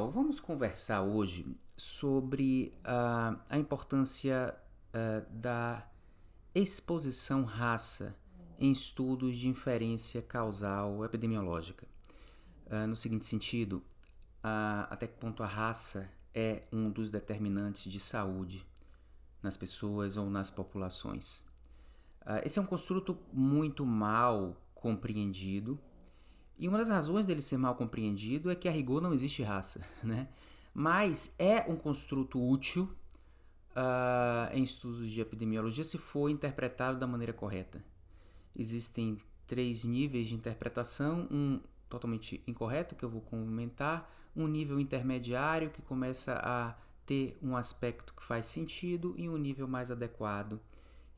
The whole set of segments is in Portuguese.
Vamos conversar hoje sobre a importância da exposição raça em estudos de inferência causal epidemiológica. No seguinte sentido, até que ponto a raça é um dos determinantes de saúde nas pessoas ou nas populações. Esse é um construto muito mal compreendido. E uma das razões dele ser mal compreendido é que a rigor não existe raça, né? Mas é um construto útil em estudos de epidemiologia se for interpretado da maneira correta. Existem 3 níveis de interpretação, um totalmente incorreto, que eu vou comentar, um nível intermediário, que começa a ter um aspecto que faz sentido, e um nível mais adequado.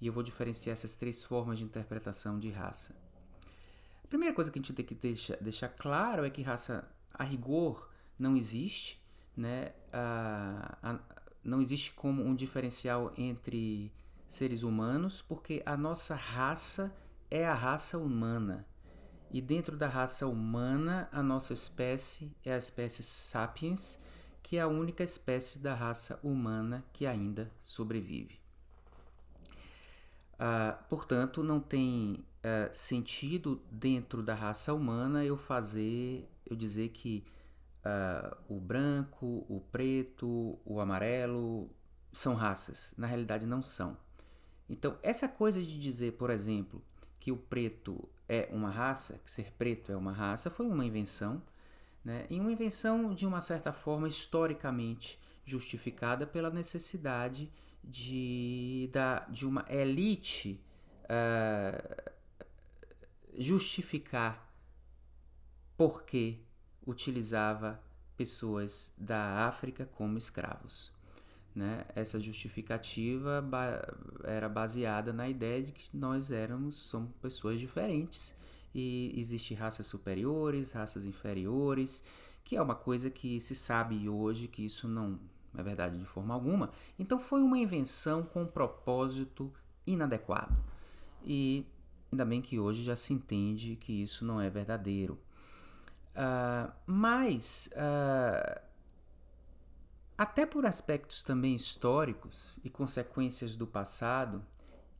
E eu vou diferenciar essas 3 formas de interpretação de raça. A primeira coisa que a gente tem que deixar claro é que raça, a rigor, não existe, né? Não existe como um diferencial entre seres humanos, porque a nossa raça é a raça humana. E dentro da raça humana, a nossa espécie é a espécie Sapiens, que é a única espécie da raça humana que ainda sobrevive. Portanto, não tem sentido dentro da raça humana eu dizer que o branco, o preto, o amarelo são raças. Na realidade, não são. Então, essa coisa de dizer, por exemplo, que o preto é uma raça, que ser preto é uma raça, foi uma invenção, né? E uma invenção, de uma certa forma, historicamente justificada pela necessidade de uma elite justificar por que utilizava pessoas da África como escravos. Né? Essa justificativa era baseada na ideia de que somos pessoas diferentes e existem raças superiores, raças inferiores, que é uma coisa que se sabe hoje que isso não é verdade de forma alguma. Então foi uma invenção com um propósito inadequado. E ainda bem que hoje já se entende que isso não é verdadeiro. Mas até por aspectos também históricos e consequências do passado,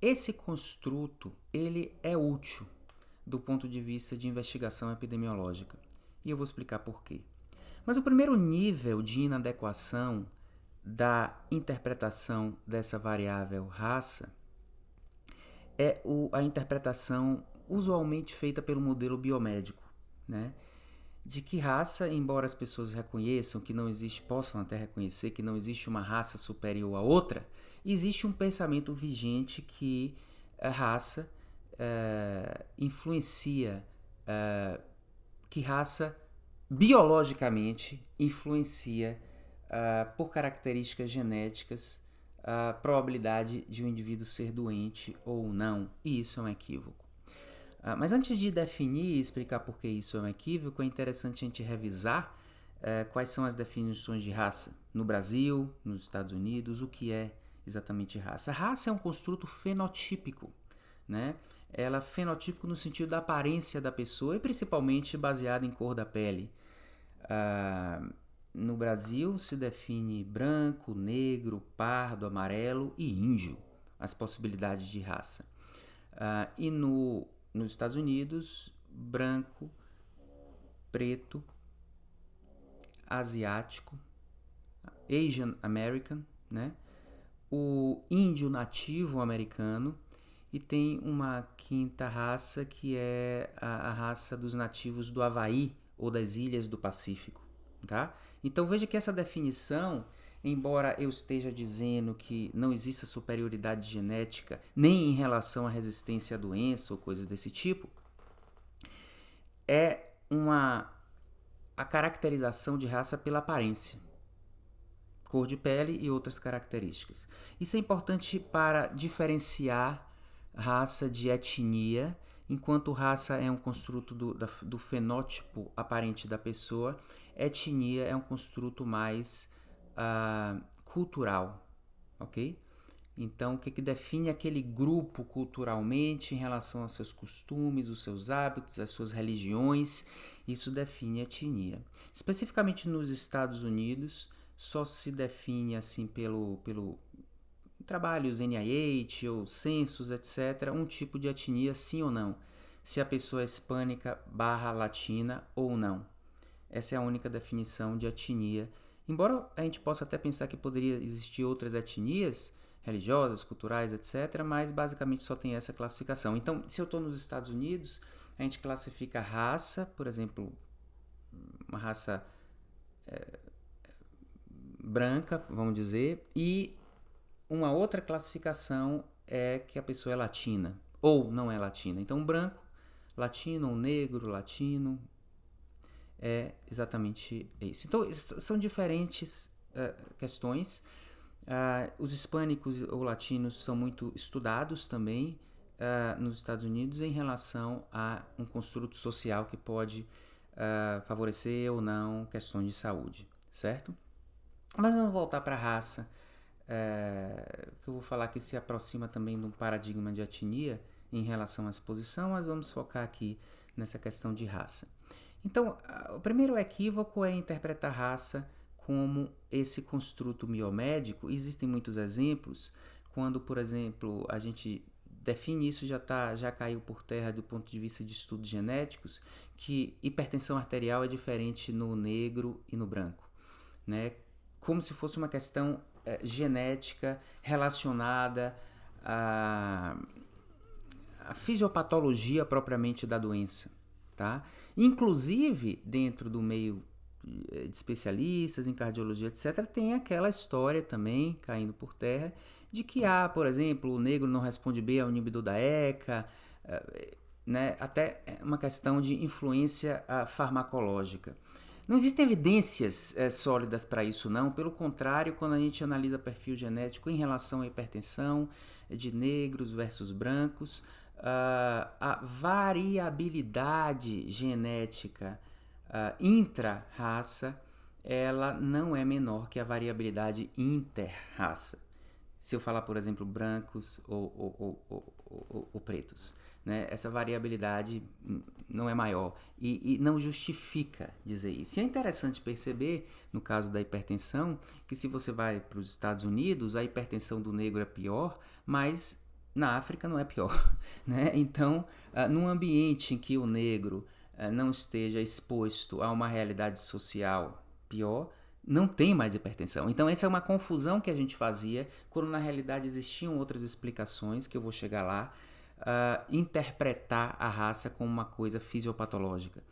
esse construto ele é útil do ponto de vista de investigação epidemiológica. E eu vou explicar por quê. Mas o primeiro nível de inadequação da interpretação dessa variável raça é a interpretação usualmente feita pelo modelo biomédico, né? De que raça, embora as pessoas reconheçam que não existe, possam até reconhecer que não existe uma raça superior a outra, existe um pensamento vigente que a raça influencia, que raça biologicamente influencia por características genéticas a probabilidade de um indivíduo ser doente ou não, e isso é um equívoco. Mas antes de definir e explicar por que isso é um equívoco, é interessante a gente revisar quais são as definições de raça no Brasil, nos Estados Unidos, o que é exatamente raça. A raça é um construto fenotípico, né? Ela é fenotípico no sentido da aparência da pessoa e principalmente baseada em cor da pele. No Brasil se define branco, negro, pardo, amarelo e índio, as possibilidades de raça. E nos Estados Unidos, branco, preto, asiático, Asian American, né? O índio nativo americano e tem uma quinta raça que é a raça dos nativos do Havaí ou das ilhas do Pacífico, tá? Então veja que essa definição, embora eu esteja dizendo que não exista superioridade genética nem em relação à resistência à doença ou coisas desse tipo, é a caracterização de raça pela aparência, cor de pele e outras características. Isso é importante para diferenciar raça de etnia, enquanto raça é um construto do fenótipo aparente da pessoa, etnia é um construto mais cultural, ok? Então, o que define aquele grupo culturalmente em relação aos seus costumes, os seus hábitos, as suas religiões, isso define a etnia. Especificamente nos Estados Unidos, só se define assim pelo trabalhos NIH ou censos, etc., um tipo de etnia, sim ou não. Se a pessoa é hispânica / latina ou não. Essa é a única definição de etnia. Embora a gente possa até pensar que poderia existir outras etnias, religiosas, culturais, etc., mas basicamente só tem essa classificação. Então, se eu estou nos Estados Unidos, a gente classifica raça, por exemplo, uma raça branca, vamos dizer, e uma outra classificação é que a pessoa é latina, ou não é latina. Então, branco, latino ou negro, latino, é exatamente isso. Então, são diferentes questões. Os hispânicos ou latinos são muito estudados também nos Estados Unidos em relação a um construto social que pode favorecer ou não questões de saúde, certo? Mas vamos voltar para a raça, que eu vou falar que se aproxima também de um paradigma de etnia em relação à exposição, mas vamos focar aqui nessa questão de raça. Então, o primeiro equívoco é interpretar raça como esse construto biomédico. Existem muitos exemplos, quando, por exemplo, a gente define isso, já caiu por terra do ponto de vista de estudos genéticos, que hipertensão arterial é diferente no negro e no branco, né? Como se fosse uma questão genética relacionada à fisiopatologia propriamente da doença, tá? Inclusive, dentro do meio de especialistas em cardiologia, etc., tem aquela história também, caindo por terra, de que, por exemplo, o negro não responde bem ao inibidor da ECA, né? Até uma questão de influência farmacológica. Não existem evidências sólidas para isso, não. Pelo contrário, quando a gente analisa perfil genético em relação à hipertensão de negros versus brancos, a variabilidade genética intra-raça, ela não é menor que a variabilidade inter-raça. Se eu falar, por exemplo, brancos ou pretos, né? Essa variabilidade não é maior e não justifica dizer isso. E é interessante perceber, no caso da hipertensão, que se você vai para os Estados Unidos, a hipertensão do negro é pior, mas na África não é pior, né? Então, num ambiente em que o negro não esteja exposto a uma realidade social pior, não tem mais hipertensão. Então essa é uma confusão que a gente fazia quando na realidade existiam outras explicações, que eu vou chegar lá, interpretar a raça como uma coisa fisiopatológica,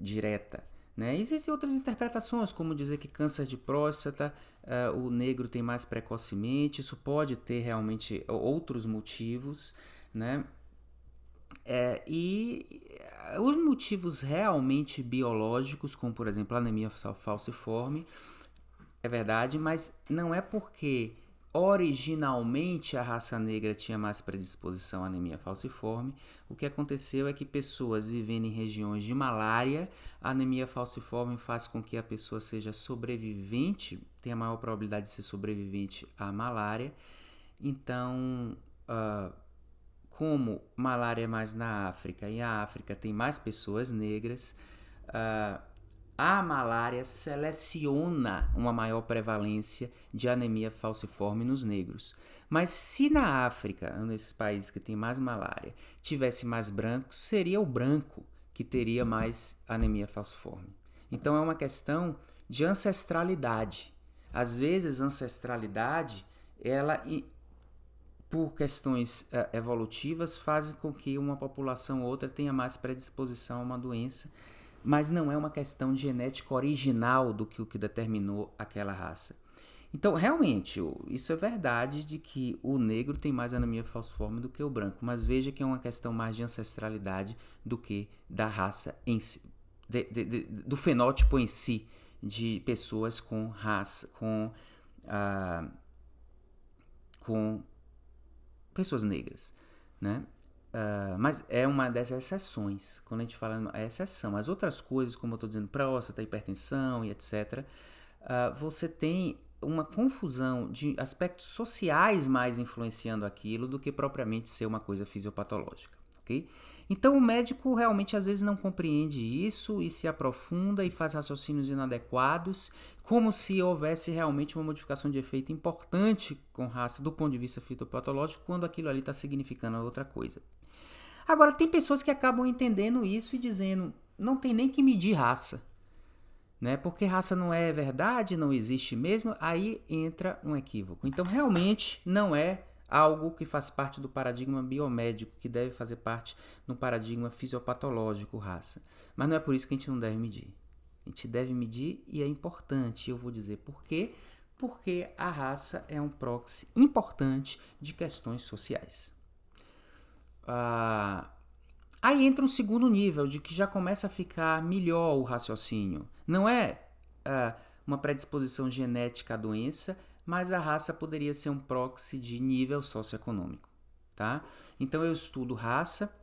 direta. Né? Existem outras interpretações, como dizer que câncer de próstata o negro tem mais precocemente, isso pode ter realmente outros motivos, né? E os motivos realmente biológicos, como por exemplo a anemia falciforme, é verdade, mas não é porque originalmente a raça negra tinha mais predisposição à anemia falciforme. O que aconteceu é que pessoas vivendo em regiões de malária, a anemia falciforme faz com que a pessoa seja sobrevivente, tenha maior probabilidade de ser sobrevivente à malária. Então, como malária é mais na África e a África tem mais pessoas negras, a malária seleciona uma maior prevalência de anemia falciforme nos negros. Mas se na África, nesses países que tem mais malária, tivesse mais brancos, seria o branco que teria mais anemia falciforme. Então é uma questão de ancestralidade. Às vezes a ancestralidade, ela, por questões evolutivas, faz com que uma população ou outra tenha mais predisposição a uma doença, mas não é uma questão genética original do que o que determinou aquela raça. Então, realmente, isso é verdade de que o negro tem mais anemia falciforme do que o branco, mas veja que é uma questão mais de ancestralidade do que da raça em si, do fenótipo em si, de pessoas com raça, com pessoas negras, né? Mas é uma das exceções. Quando a gente fala é exceção, as outras coisas, como eu estou dizendo, próstata, hipertensão e etc., você tem uma confusão de aspectos sociais mais influenciando aquilo do que propriamente ser uma coisa fisiopatológica, ok? Então o médico realmente às vezes não compreende isso e se aprofunda e faz raciocínios inadequados, como se houvesse realmente uma modificação de efeito importante com raça do ponto de vista fitopatológico, quando aquilo ali está significando outra coisa. Agora, tem pessoas que acabam entendendo isso e dizendo, não tem nem que medir raça, né? Porque raça não é verdade, não existe mesmo, aí entra um equívoco. Então, realmente, não é algo que faz parte do paradigma biomédico, que deve fazer parte do paradigma fisiopatológico, raça. Mas não é por isso que a gente não deve medir. A gente deve medir e é importante, eu vou dizer por quê. Porque a raça é um proxy importante de questões sociais. Aí entra um segundo nível, de que já começa a ficar melhor o raciocínio. Não é uma predisposição genética à doença, mas a raça poderia ser um proxy de nível socioeconômico. Tá? Então eu estudo raça,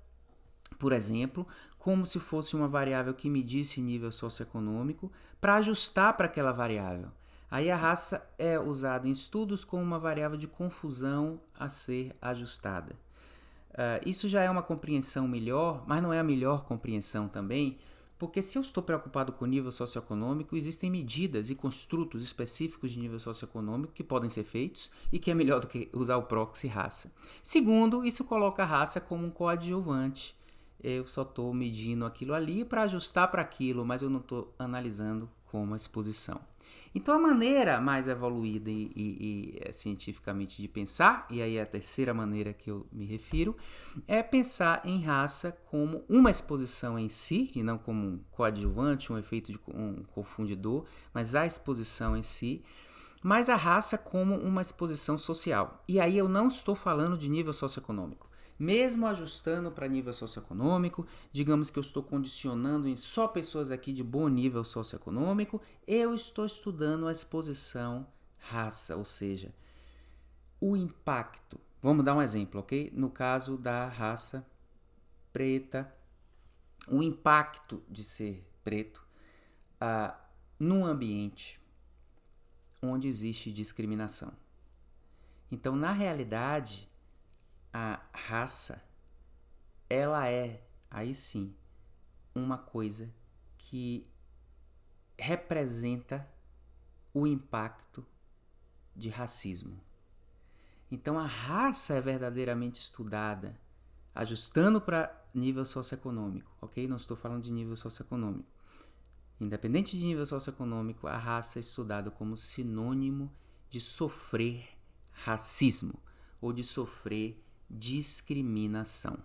por exemplo, como se fosse uma variável que medisse nível socioeconômico para ajustar para aquela variável. Aí a raça é usada em estudos como uma variável de confusão a ser ajustada. Isso já é uma compreensão melhor, mas não é a melhor compreensão também, porque se eu estou preocupado com o nível socioeconômico, existem medidas e construtos específicos de nível socioeconômico que podem ser feitos e que é melhor do que usar o proxy raça. Segundo, isso coloca a raça como um coadjuvante. Eu só estou medindo aquilo ali para ajustar para aquilo, mas eu não estou analisando como a exposição. Então a maneira mais evoluída e cientificamente de pensar, e aí é a terceira maneira que eu me refiro, é pensar em raça como uma exposição em si, e não como um coadjuvante, um efeito de um confundidor, mas a exposição em si, mas a raça como uma exposição social. E aí eu não estou falando de nível socioeconômico. Mesmo ajustando para nível socioeconômico, digamos que eu estou condicionando em só pessoas aqui de bom nível socioeconômico, eu estou estudando a exposição raça, ou seja, o impacto. Vamos dar um exemplo, ok? No caso da raça preta, o impacto de ser preto num ambiente onde existe discriminação. Então, na realidade, a raça, ela é, aí sim, uma coisa que representa o impacto de racismo. Então a raça é verdadeiramente estudada, ajustando para nível socioeconômico, ok? Não estou falando de nível socioeconômico. Independente de nível socioeconômico, a raça é estudada como sinônimo de sofrer racismo ou de sofrer discriminação.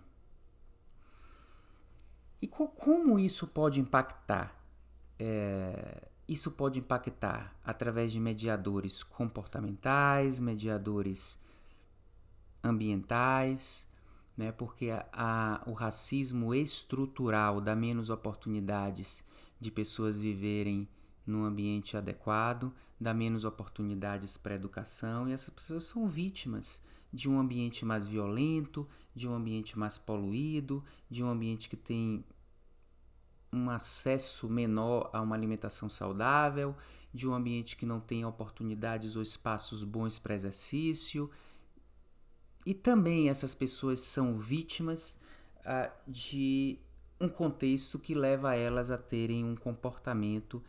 E como isso pode impactar? Isso pode impactar através de mediadores comportamentais, mediadores ambientais, né? Porque o racismo estrutural dá menos oportunidades de pessoas viverem num ambiente adequado, dá menos oportunidades para a educação, e essas pessoas são vítimas de um ambiente mais violento, de um ambiente mais poluído, de um ambiente que tem um acesso menor a uma alimentação saudável, de um ambiente que não tem oportunidades ou espaços bons para exercício. E também essas pessoas são vítimas de um contexto que leva elas a terem um comportamento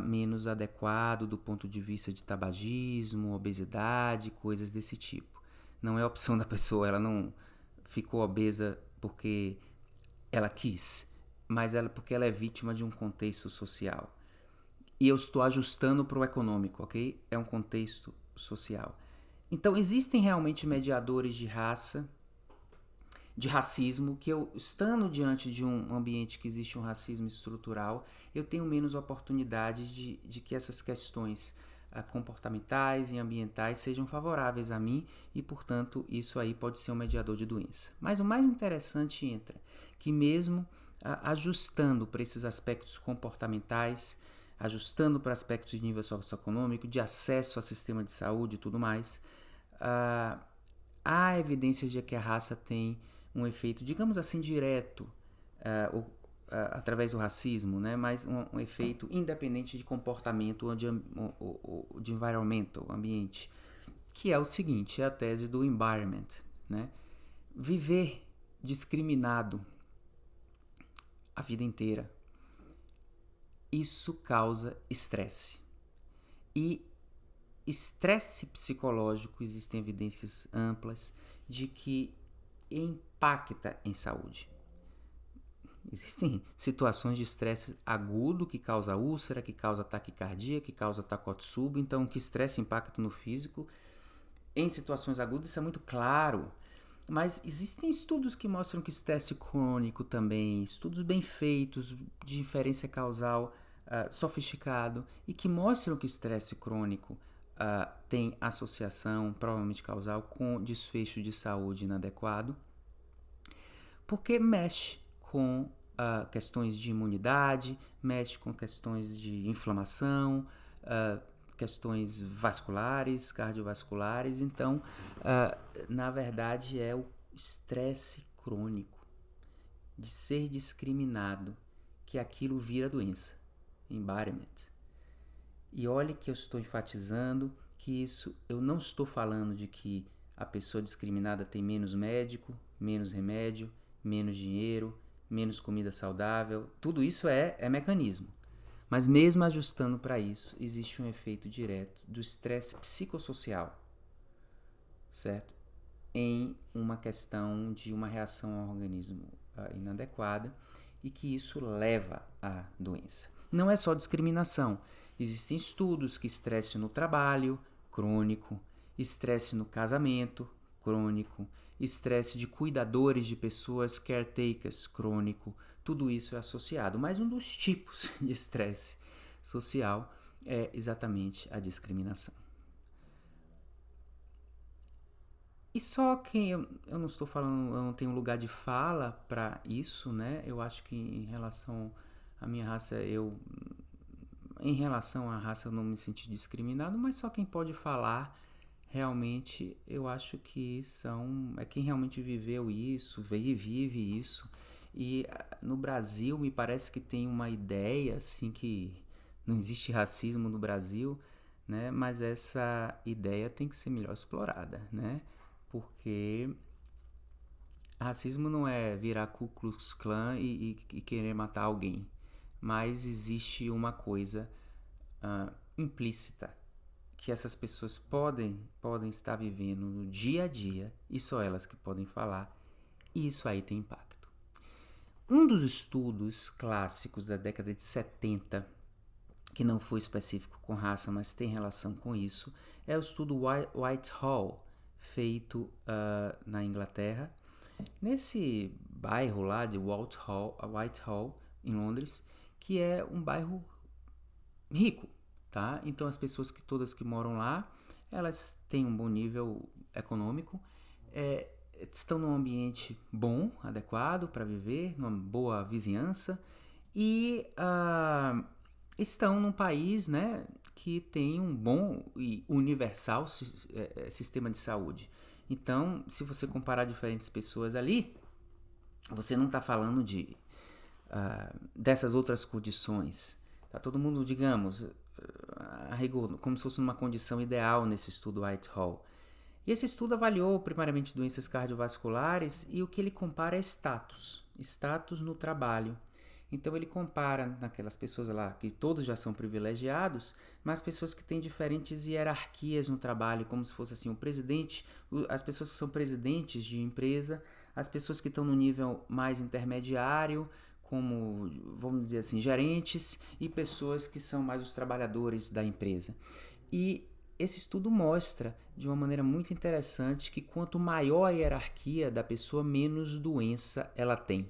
menos adequado do ponto de vista de tabagismo, obesidade, coisas desse tipo. Não é opção da pessoa, ela não ficou obesa porque ela quis, mas porque ela é vítima de um contexto social. E eu estou ajustando para o econômico, ok? É um contexto social. Então, existem realmente mediadores de raça, de racismo, que eu, estando diante de um ambiente que existe um racismo estrutural, eu tenho menos oportunidades de que essas questões comportamentais e ambientais sejam favoráveis a mim e, portanto, isso aí pode ser um mediador de doença. Mas o mais interessante entra que mesmo ajustando para esses aspectos comportamentais, ajustando para aspectos de nível socioeconômico, de acesso ao sistema de saúde e tudo mais, há evidências de que a raça tem um efeito, digamos assim, direto, através do racismo, né? Mas um efeito independente de comportamento de environmental, ambiente, que é o seguinte, é a tese do environment, né? Viver discriminado a vida inteira, isso causa estresse. E estresse psicológico, existem evidências amplas de que impacta em saúde. Existem situações de estresse agudo que causa úlcera, que causa taquicardia, que causa takotsubo, então que estresse impacta no físico. Em situações agudas isso é muito claro, mas existem estudos que mostram que estresse crônico também, estudos bem feitos, de inferência causal sofisticado, e que mostram que estresse crônico tem associação, provavelmente causal, com desfecho de saúde inadequado, porque mexe com questões de imunidade, mexe com questões de inflamação, questões vasculares, cardiovasculares. Então, na verdade, é o estresse crônico de ser discriminado que aquilo vira doença, environment. E olhe que eu estou enfatizando que isso, eu não estou falando de que a pessoa discriminada tem menos médico, menos remédio, menos dinheiro, menos comida saudável. Tudo isso é mecanismo. Mas mesmo ajustando para isso, existe um efeito direto do estresse psicossocial, certo? Em uma questão de uma reação ao organismo inadequada, e que isso leva à doença. Não é só discriminação. Existem estudos que estresse no trabalho, crônico, estresse no casamento, crônico, estresse de cuidadores de pessoas, caretakers, crônico, tudo isso é associado. Mas um dos tipos de estresse social é exatamente a discriminação. E só que eu não estou falando, eu não tenho lugar de fala para isso, né? Eu acho que em relação à minha raça, em relação à raça eu não me senti discriminado, mas só quem pode falar realmente, eu acho que é quem realmente viveu isso, vive isso. E no Brasil me parece que tem uma ideia assim que não existe racismo no Brasil, né? Mas essa ideia tem que ser melhor explorada, né? Porque racismo não é virar Ku Klux Klan e querer matar alguém, mas existe uma coisa implícita que essas pessoas podem estar vivendo no dia a dia, e só elas que podem falar, e isso aí tem impacto. Um dos estudos clássicos da década de 70, que não foi específico com raça, mas tem relação com isso, é o estudo Whitehall, feito na Inglaterra, nesse bairro lá de Whitehall, em Londres, que é um bairro rico, tá? Então as pessoas todas que moram lá, elas têm um bom nível econômico, estão num ambiente bom, adequado para viver, numa boa vizinhança, e estão num país, né, que tem um bom e universal sistema de saúde. Então, se você comparar diferentes pessoas ali, você não está falando dessas outras condições. Tá todo mundo, digamos, a rigor, como se fosse numa condição ideal nesse estudo Whitehall. E esse estudo avaliou primariamente doenças cardiovasculares, e o que ele compara é status no trabalho. Então ele compara naquelas pessoas lá que todos já são privilegiados, mas pessoas que têm diferentes hierarquias no trabalho, como se fosse assim, o presidente, as pessoas que são presidentes de empresa, as pessoas que estão no nível mais intermediário, como, vamos dizer assim, gerentes, e pessoas que são mais os trabalhadores da empresa. E esse estudo mostra de uma maneira muito interessante que quanto maior a hierarquia da pessoa, menos doença ela tem.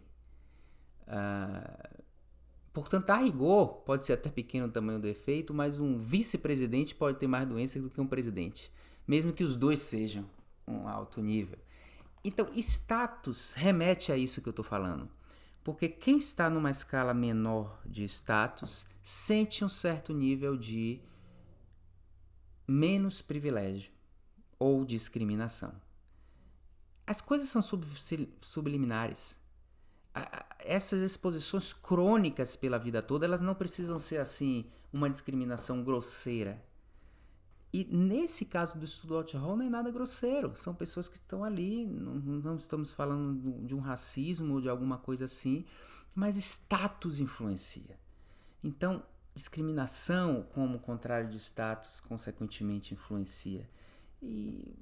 Portanto, a rigor, pode ser até pequeno o tamanho do efeito, mas um vice-presidente pode ter mais doenças do que um presidente, mesmo que os dois sejam um alto nível. Então, status remete a isso que eu estou falando. Porque quem está numa escala menor de status sente um certo nível de menos privilégio ou discriminação. As coisas são subliminares. essas exposições crônicas pela vida toda, elas não precisam ser assim uma discriminação grosseira. E nesse caso do estudo Alt-Hall não é nada grosseiro, são pessoas que estão ali, não estamos falando de um racismo ou de alguma coisa assim, mas status influencia. Então, discriminação, como o contrário de status, consequentemente influencia. E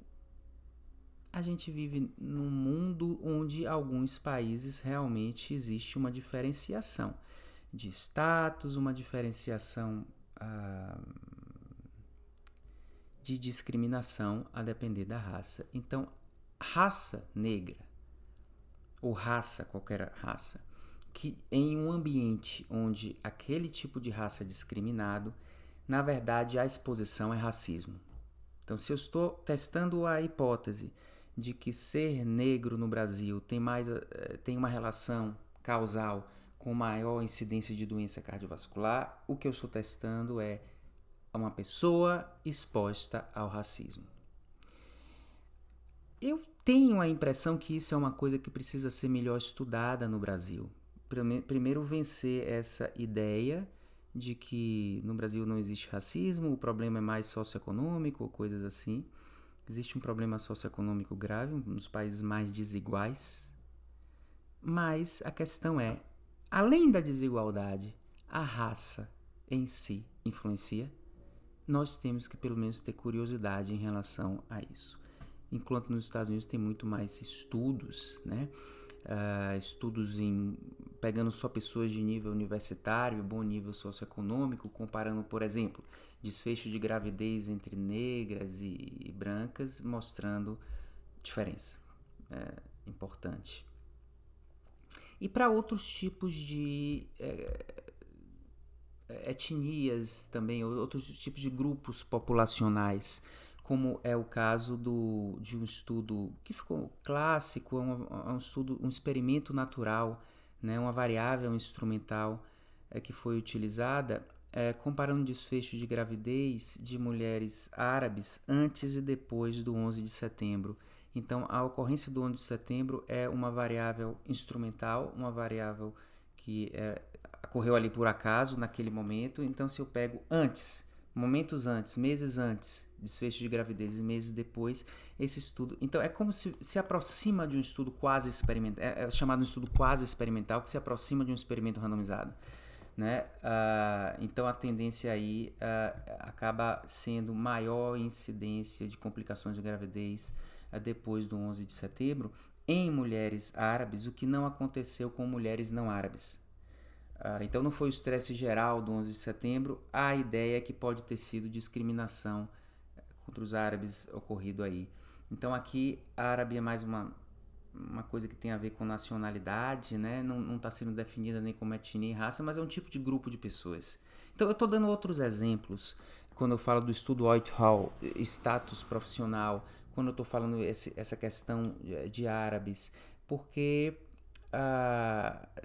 a gente vive num mundo onde alguns países realmente existe uma diferenciação de status, uma diferenciação de discriminação a depender da raça. Então, raça negra, ou raça, qualquer raça, que em um ambiente onde aquele tipo de raça é discriminado, na verdade a exposição é racismo. Então, se eu estou testando a hipótese de que ser negro no Brasil tem uma relação causal com maior incidência de doença cardiovascular, o que eu estou testando é uma pessoa exposta ao racismo. Eu tenho a impressão que isso é uma coisa que precisa ser melhor estudada no Brasil. Primeiro, vencer essa ideia de que no Brasil não existe racismo, o problema é mais socioeconômico ou coisas assim. Existe um problema socioeconômico grave, um dos países mais desiguais. Mas a questão é, além da desigualdade, a raça em si influencia? Nós temos que pelo menos ter curiosidade em relação a isso. Enquanto nos Estados Unidos tem muito mais estudos, né? Estudos pegando só pessoas de nível universitário, bom nível socioeconômico, comparando, por exemplo, desfecho de gravidez entre negras e brancas, mostrando diferença importante. E para outros tipos de etnias também, outros tipos de grupos populacionais, como é o caso de um estudo que ficou clássico, um experimento natural, né, uma variável instrumental que foi utilizada, comparando o desfecho de gravidez de mulheres árabes antes e depois do 11 de setembro. Então, a ocorrência do 11 de setembro é uma variável instrumental, uma variável que ocorreu ali por acaso, naquele momento. Então, se eu pego momentos antes, meses antes, desfecho de gravidez e meses depois, esse estudo... Então, é como se aproxima de um estudo quase experimental, é chamado de estudo quase experimental, que se aproxima de um experimento randomizado, né? Então, a tendência aí acaba sendo maior incidência de complicações de gravidez depois do 11 de setembro em mulheres árabes, o que não aconteceu com mulheres não árabes. Então não foi o estresse geral do 11 de setembro, a ideia é que pode ter sido discriminação contra os árabes ocorrido aí. Então aqui a árabe é mais uma coisa que tem a ver com nacionalidade, né? Não está sendo definida nem como etnia e raça, mas é um tipo de grupo de pessoas. Então eu estou dando outros exemplos quando eu falo do estudo Alt-Hall, status profissional, quando eu estou falando essa questão de árabes, porque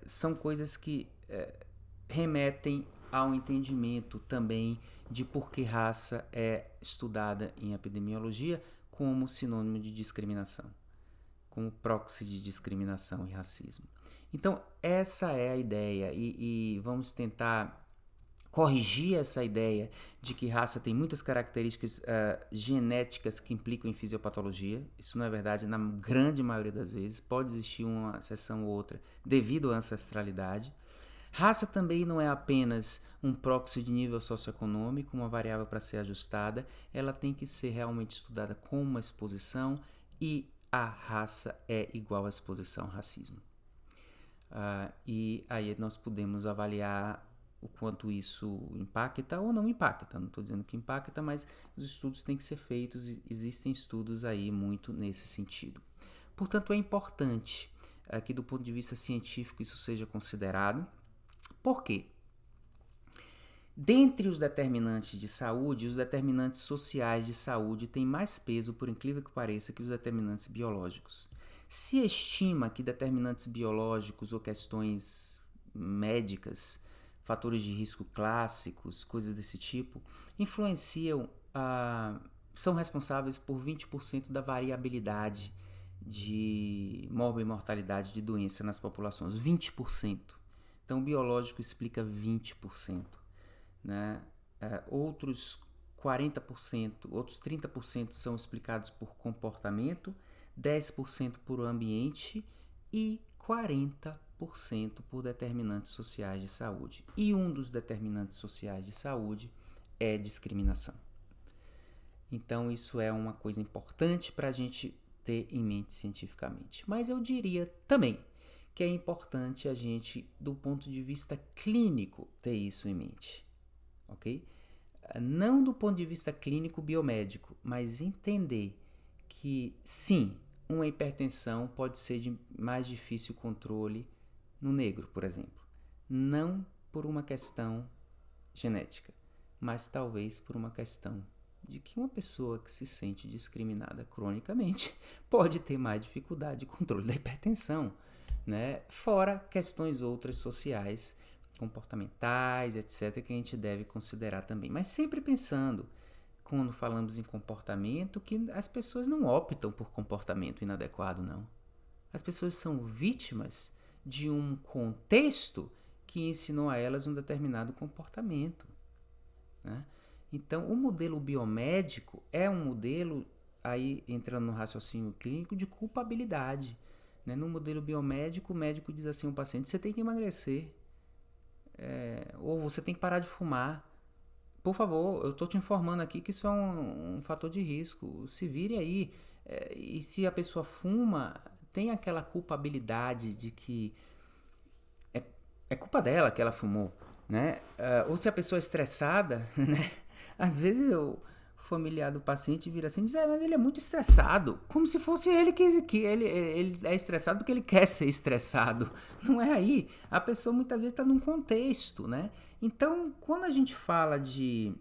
são coisas que remetem ao entendimento também de por que raça é estudada em epidemiologia como sinônimo de discriminação, como proxy de discriminação e racismo. Então, essa é a ideia e vamos tentar corrigir essa ideia de que raça tem muitas características genéticas que implicam em fisiopatologia. Isso não é verdade na grande maioria das vezes. Pode existir uma exceção ou outra devido à ancestralidade. Raça também não é apenas um proxy de nível socioeconômico, uma variável para ser ajustada. Ela tem que ser realmente estudada como uma exposição e a raça é igual à exposição ao racismo. E aí nós podemos avaliar o quanto isso impacta ou não impacta. Não estou dizendo que impacta, mas os estudos têm que ser feitos e existem estudos aí muito nesse sentido. Portanto, é importante que do ponto de vista científico isso seja considerado. Por quê? Dentre os determinantes de saúde, os determinantes sociais de saúde têm mais peso, por incrível que pareça, que os determinantes biológicos. Se estima que determinantes biológicos ou questões médicas, fatores de risco clássicos, coisas desse tipo, são responsáveis por 20% da variabilidade de morbimortalidade de doença nas populações, 20%. Então, o biológico explica 20%. Né? Outros 40%, outros 30% são explicados por comportamento, 10% por ambiente e 40% por determinantes sociais de saúde. E um dos determinantes sociais de saúde é discriminação. Então, isso é uma coisa importante para a gente ter em mente cientificamente. Mas eu diria também que é importante a gente, do ponto de vista clínico, ter isso em mente. Ok? Não do ponto de vista clínico biomédico, mas entender que, sim, uma hipertensão pode ser de mais difícil controle no negro, por exemplo. Não por uma questão genética, mas talvez por uma questão de que uma pessoa que se sente discriminada cronicamente pode ter mais dificuldade de controle da hipertensão, né? Fora questões outras sociais, comportamentais, etc., que a gente deve considerar também. Mas sempre pensando, quando falamos em comportamento, que as pessoas não optam por comportamento inadequado, não. As pessoas são vítimas de um contexto que ensinou a elas um determinado comportamento, né? Então, o modelo biomédico é um modelo, aí entrando no raciocínio clínico, de culpabilidade. Né? No modelo biomédico, o médico diz assim ao paciente: você tem que emagrecer, ou você tem que parar de fumar. Por favor, eu estou te informando aqui que isso é um fator de risco. Se vire aí. E se a pessoa fuma, tem aquela culpabilidade de que é culpa dela que ela fumou, né? Ou se a pessoa é estressada, né? Às vezes o familiar do paciente vira assim e diz: mas ele é muito estressado. Como se fosse ele que ele é estressado porque ele quer ser estressado. Não é aí. A pessoa muitas vezes está num contexto, né? Então, quando a gente fala de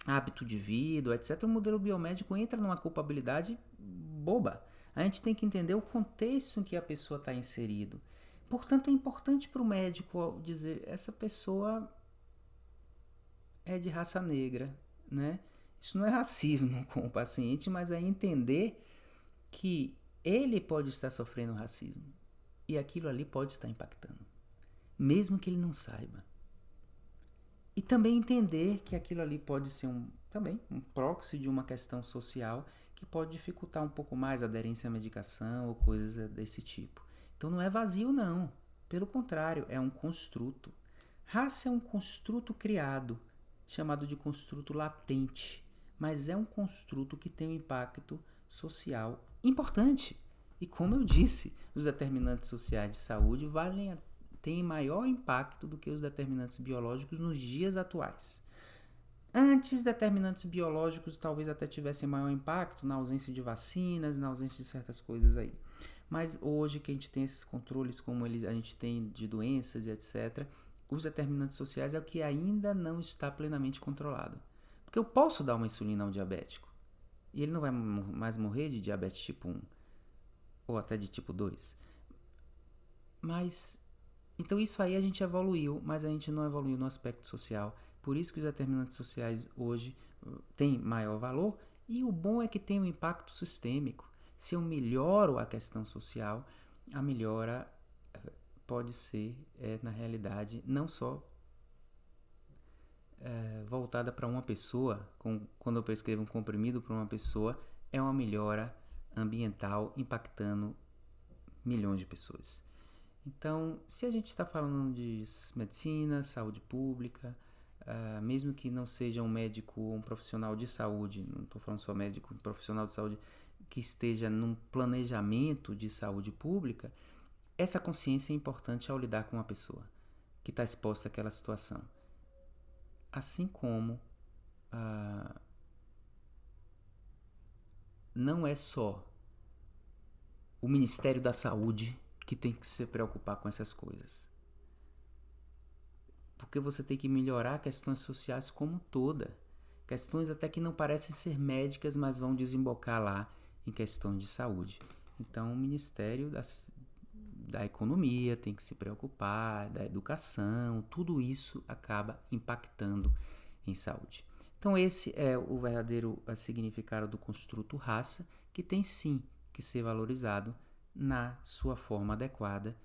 hábito de vida, etc., o modelo biomédico entra numa culpabilidade boba. A gente tem que entender o contexto em que a pessoa está inserido. Portanto, é importante para o médico dizer: essa pessoa é de raça negra, né? Isso não é racismo com o paciente, mas é entender que ele pode estar sofrendo racismo e aquilo ali pode estar impactando, mesmo que ele não saiba. E também entender que aquilo ali pode ser também um proxy de uma questão social que pode dificultar um pouco mais a aderência à medicação ou coisas desse tipo. Então não é vazio, não. Pelo contrário, é um construto. Raça é um construto criado, chamado de construto latente, mas é um construto que tem um impacto social importante. E como eu disse, os determinantes sociais de saúde têm maior impacto do que os determinantes biológicos nos dias atuais. Antes, determinantes biológicos talvez até tivessem maior impacto na ausência de vacinas, na ausência de certas coisas aí. Mas hoje que a gente tem esses controles como a gente tem de doenças e etc., os determinantes sociais é o que ainda não está plenamente controlado. Porque eu posso dar uma insulina a um diabético e ele não vai mais morrer de diabetes tipo 1 ou até de tipo 2. Mas, então isso aí a gente evoluiu, mas a gente não evoluiu no aspecto social. Por isso que os determinantes sociais hoje têm maior valor, e o bom é que tem um impacto sistêmico. Se eu melhoro a questão social, a melhora pode ser, na realidade, não só voltada para uma pessoa, quando eu prescrevo um comprimido para uma pessoa, é uma melhora ambiental impactando milhões de pessoas. Então, se a gente está falando de medicina, saúde pública, mesmo que não seja um médico ou um profissional de saúde, não estou falando só médico, um profissional de saúde que esteja num planejamento de saúde pública, essa consciência é importante ao lidar com uma pessoa que está exposta àquela situação. Assim como não é só o Ministério da Saúde que tem que se preocupar com essas coisas. Porque você tem que melhorar questões sociais como toda. Questões até que não parecem ser médicas, mas vão desembocar lá em questões de saúde. Então, o Ministério da Economia tem que se preocupar, da educação, tudo isso acaba impactando em saúde. Então, esse é o verdadeiro significado do construto raça, que tem sim que ser valorizado na sua forma adequada,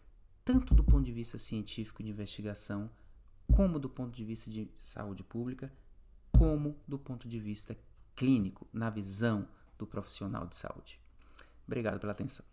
tanto do ponto de vista científico de investigação, como do ponto de vista de saúde pública, como do ponto de vista clínico, na visão do profissional de saúde. Obrigado pela atenção.